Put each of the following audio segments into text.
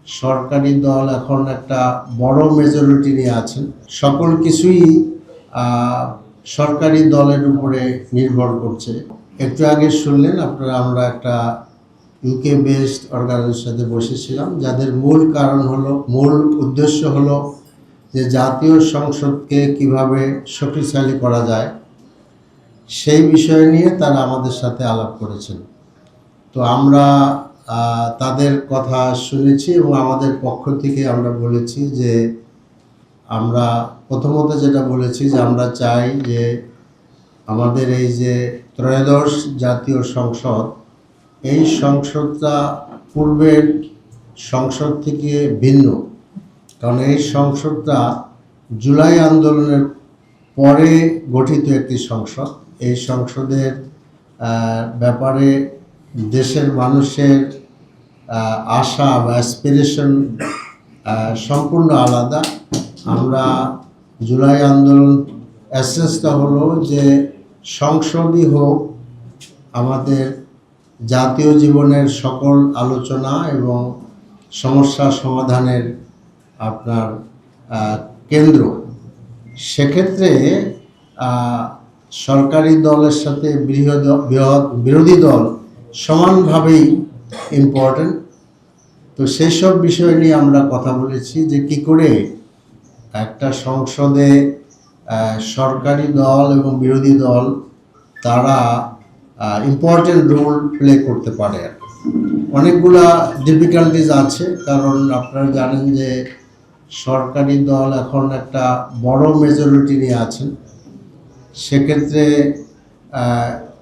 সরকারি দল এখন একটা বড় মেজরিটি নিয়ে আছেন। সকল কিছুই সরকারি দলের উপরে নির্ভর করছে। একটু আগে শুনলেন আপনারা, আমরা একটা ইউকে বেসড অর্গানাইজেশনের সাথে বসেছিলাম, যাদের মূল উদ্দেশ্য হলো যে জাতীয় সংসদকে কিভাবে শক্তিশালী করা যায় সেই বিষয় নিয়ে তারা আমাদের সাথে আলাপ করেছেন। তো আমরা তাদের কথা শুনেছি এবং আমাদের পক্ষ থেকে আমরা বলেছি যে আমরা প্রথমত যেটা বলেছি যে আমরা চাই যে আমাদের এই যে ত্রয়োদশ জাতীয় সংসদ, এই সংসদটা পূর্বের সংসদ থেকে ভিন্ন। কারণ এই সংসদটা জুলাই আন্দোলনের পরে গঠিত একটি সংসদ। এই সংসদের ব্যাপারে দেশের মানুষের আশা বা অ্যাসপিরেশন সম্পূর্ণ আলাদা। আমরা জুলাই আন্দোলন এসেন্সটা হলো যে সংসদই হোক আমাদের জাতীয় জীবনের সকল আলোচনা এবং সমস্যা সমাধানের আপনার কেন্দ্র। সেক্ষেত্রে সরকারি দলের সাথে বিরোধী দল সমানভাবেই ইম্পর্ট্যান্ট। তো সেই সব বিষয় নিয়ে আমরা কথা বলেছি যে কী করে একটা সংসদে সরকারি দল এবং বিরোধী দল তারা ইম্পর্ট্যান্ট রোল প্লে করতে পারে। অনেকগুলা ডিফিকাল্টিজ আছে, কারণ আপনারা জানেন যে সরকারি দল এখন একটা বড় মেজরিটি নিয়ে আছেন। সেক্ষেত্রে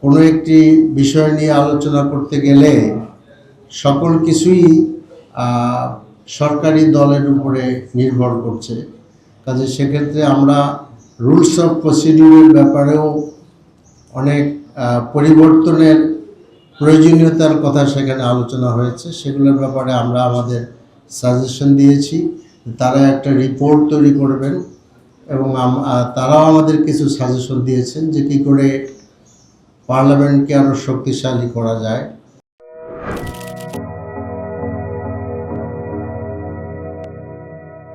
কোনো একটি বিষয় নিয়ে আলোচনা করতে গেলে সকল কিছুই সরকারি দলের উপরে নির্ভর করছে। কাজে সেক্ষেত্রে আমরা রুলস অফ প্রসিডিউরের ব্যাপারেও অনেক পরিবর্তনের প্রয়োজনীয়তার কথা সেখানে আলোচনা হয়েছে। সেগুলোর ব্যাপারে আমরা আমাদের সাজেশন দিয়েছি। তারা একটা রিপোর্ট তৈরি করবেন এবং তারাও আমাদের কিছু সাজেশন দিয়েছেন যে কী করে পার্লামেন্টকে আরও শক্তিশালী করা যায়।